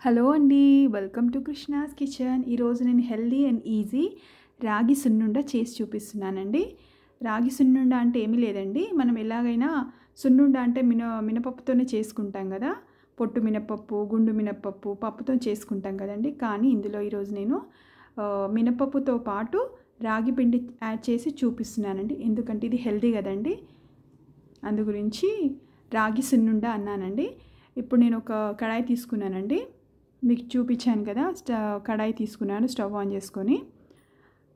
Hello అండి, welcome to Krishna's kitchen. ఈరోజు నేను హెల్దీ అండ్ ఈజీ రాగి సున్నుండ చేసి చూపిస్తున్నానండి. రాగి సున్నుండ అంటే ఏమీ లేదండి, మనం ఎలాగైనా సున్నుండ అంటే మినపప్పుతోనే చేసుకుంటాం కదా. పొట్టు మినపప్పు, గుండు మినపప్పు, పప్పుతో చేసుకుంటాం కదండి. కానీ ఇందులో ఈరోజు నేను మినపప్పుతో పాటు రాగి పిండి యాడ్ చేసి చూపిస్తున్నానండి. ఎందుకంటే ఇది హెల్దీ కదండి, అందు గురించి రాగి సున్నుండ అన్నానండి. ఇప్పుడు నేను ఒక కడాయి తీసుకున్నానండి, మీకు చూపించాను కదా. కడాయి తీసుకున్నాను, స్టవ్ ఆన్ చేసుకొని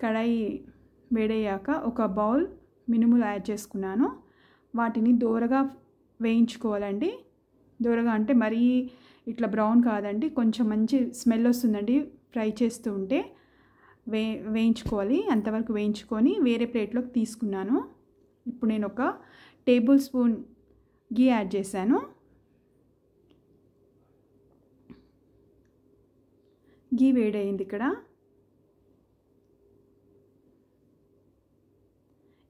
కడాయి వేడయ్యాక ఒక బౌల్ మినుములు యాడ్ చేసుకున్నాను. వాటిని దోరగా వేయించుకోవాలండి. దోరగా అంటే మరీ ఇట్లా బ్రౌన్ కాదండి, కొంచెం మంచి స్మెల్ వస్తుందండి ఫ్రై చేస్తూ ఉంటే. వేయించుకోవాలి, అంతవరకు వేయించుకొని వేరే ప్లేట్లోకి తీసుకున్నాను. ఇప్పుడు నేను ఒక టేబుల్ స్పూన్ గీ యాడ్ చేశాను. గీ వేడైంది.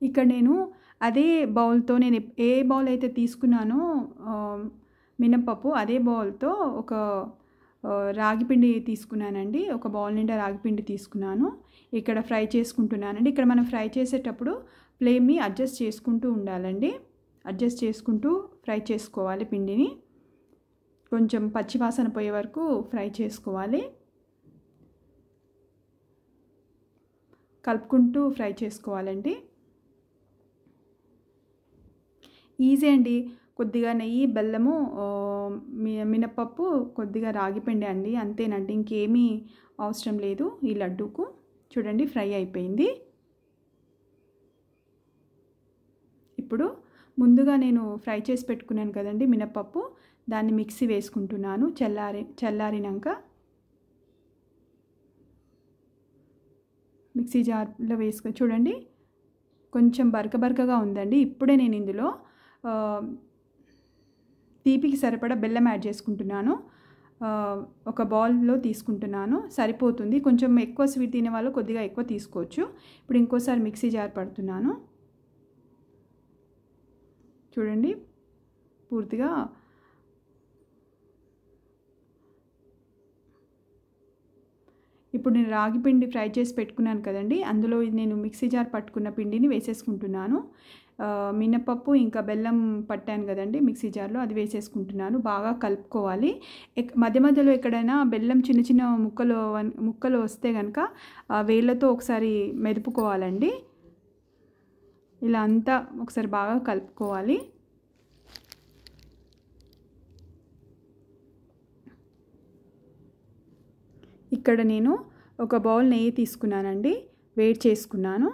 ఇక్కడ నేను అదే బౌల్తో, నేను ఏ బౌల్ అయితే తీసుకున్నానో మినపప్పు, అదే బౌల్తో ఒక రాగిపిండి తీసుకున్నానండి. ఒక బౌల్ నిండా రాగిపిండి తీసుకున్నాను. ఇక్కడ ఫ్రై చేసుకుంటున్నానండి. ఇక్కడ మనం ఫ్రై చేసేటప్పుడు ఫ్లేమ్ని అడ్జస్ట్ చేసుకుంటూ ఉండాలండి. అడ్జస్ట్ చేసుకుంటూ ఫ్రై చేసుకోవాలి. పిండిని కొంచెం పచ్చివాసన పోయే వరకు ఫ్రై చేసుకోవాలి. కలుపుకుంటూ ఫ్రై చేసుకోవాలండి. ఈజీ అండి. కొద్దిగా నెయ్యి, బెల్లము, మినపప్పు, కొద్దిగా రాగిపిండి అండి, అంతేనండి. ఇంకేమీ అవసరం లేదు ఈ లడ్డూకు. చూడండి, ఫ్రై అయిపోయింది. ఇప్పుడు ముందుగా నేను ఫ్రై చేసి పెట్టుకున్నాను కదండి మినపప్పు, దాన్ని మిక్సీ వేసుకుంటున్నాను. చల్లారినాక మిక్సీ జార్లో వేసుకొని, చూడండి కొంచెం బరకగా ఉందండి. ఇప్పుడే నేను ఇందులో తీపికి సరిపడా బెల్లం యాడ్ చేసుకుంటున్నాను. ఒక బౌల్లో తీసుకుంటున్నాను, సరిపోతుంది. కొంచెం ఎక్కువ స్వీట్ తినే వాళ్ళు కొద్దిగా ఎక్కువ తీసుకోవచ్చు. ఇప్పుడు ఇంకోసారి మిక్సీ జార్ పడుతున్నాను. చూడండి, పూర్తిగా ఇప్పుడు నేను రాగి పిండి ఫ్రై చేసి పెట్టుకున్నాను కదండి, అందులో నేను మిక్సీ జార్ పట్టుకున్న పిండిని వేసేసుకుంటున్నాను. మినపప్పు ఇంకా బెల్లం పట్టాను కదండి మిక్సీ జార్లో, అది వేసేసుకుంటున్నాను. బాగా కలుపుకోవాలి. మధ్య మధ్యలో ఎక్కడైనా బెల్లం చిన్న చిన్న ముక్కలు వస్తే కనుక వేళ్ళతో ఒకసారి మెదుపుకోవాలండి. ఇలా అంతా ఒకసారి బాగా కలుపుకోవాలి. ఇక్కడ నేను ఒక బౌల్ నెయ్యి తీసుకున్నానండి, వేడి చేసుకున్నాను.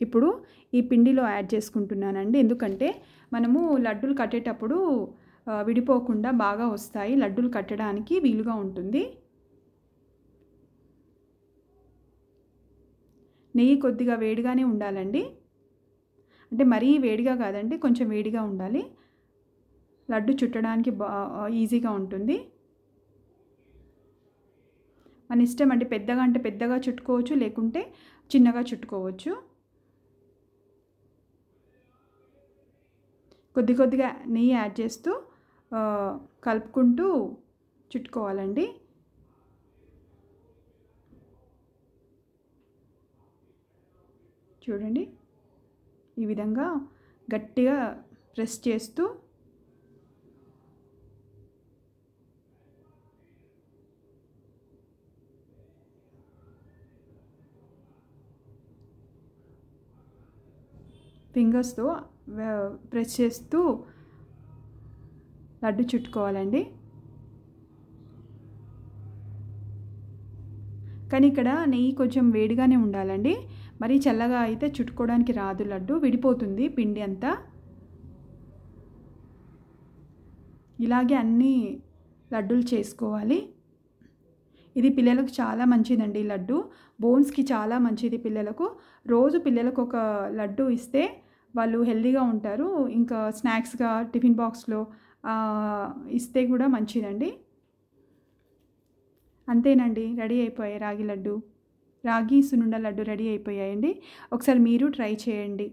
ఇప్పుడు ఈ పిండిలో యాడ్ చేసుకుంటున్నానండి. ఎందుకంటే మనము లడ్డూలు కట్టేటప్పుడు విడిపోకుండా బాగా వస్తాయి, లడ్డూలు కట్టడానికి వీలుగా ఉంటుంది. నెయ్యి కొద్దిగా వేడిగానే ఉండాలండి, అంటే మరీ వేడిగా కాదండి, కొంచెం వేడిగా ఉండాలి. లడ్డు చుట్టడానికి ఈజీగా ఉంటుంది. మన ఇష్టం అండి, పెద్దగా అంటే పెద్దగా చుట్టుకోవచ్చు, లేకుంటే చిన్నగా చుట్టుకోవచ్చు. కొద్దిగా నెయ్యి యాడ్ చేస్తూ కలుపుకుంటూ చుట్టుకోవాలండి. చూడండి, ఈ విధంగా గట్టిగా ప్రెస్ చేస్తూ ఫింగర్స్తో ప్రెస్ చేస్తూ లడ్డు చుట్టుకోవాలండి. కానీ ఇక్కడ నెయ్యి కొంచెం వేడిగానే ఉండాలండి, మరీ చల్లగా అయితే చుట్టుకోవడానికి రాదు, లడ్డు విడిపోతుంది పిండి అంతా. ఇలాగే అన్ని లడ్డూలు చేసుకోవాలి. ఇది పిల్లలకు చాలా మంచిదండి. లడ్డు బోన్స్కి చాలా మంచిది పిల్లలకు. రోజు పిల్లలకు ఒక లడ్డు ఇస్తే వాళ్ళు హెల్తీగా ఉంటారు. ఇంకా స్నాక్స్గా టిఫిన్ బాక్స్లో ఇస్తే కూడా మంచిదండి. అంతేనండి, రెడీ అయిపోయాయి రాగి సున్నుండ లడ్డు రెడీ అయిపోయాయండి. ఒకసారి మీరు ట్రై చేయండి.